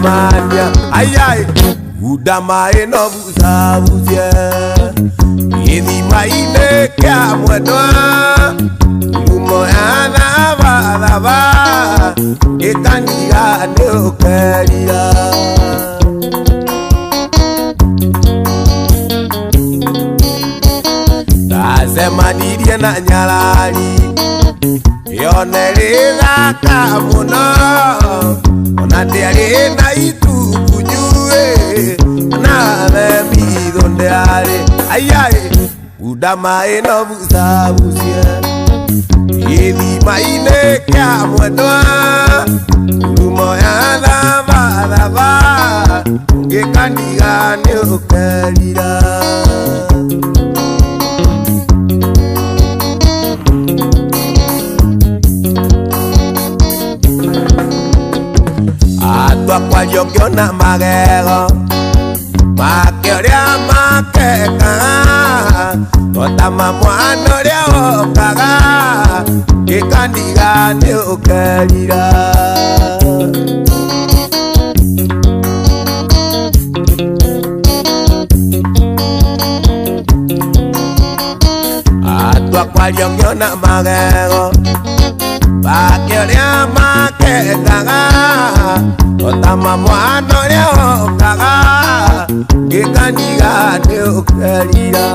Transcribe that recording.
mania ayai udama eno busa busia Idi maine kya mwadwa Lumoyana badaba Ekandiga neokeria Tasema nirie na nyarari Yonerera kamuno Onandiari na itukunyue Na memi donde are Ayai Udama eno busa busia Idi maine kya mwadwa Lumoyana badaba Ekandiga neokeria Kwa yokyo na magego Makeoria makeka Otama mwano ria okaga Kikandiga ni ukerira Atwa kwa yokyo na magego Makeoria makeka Otama mwano ria okaga Kikandiga ni ukerira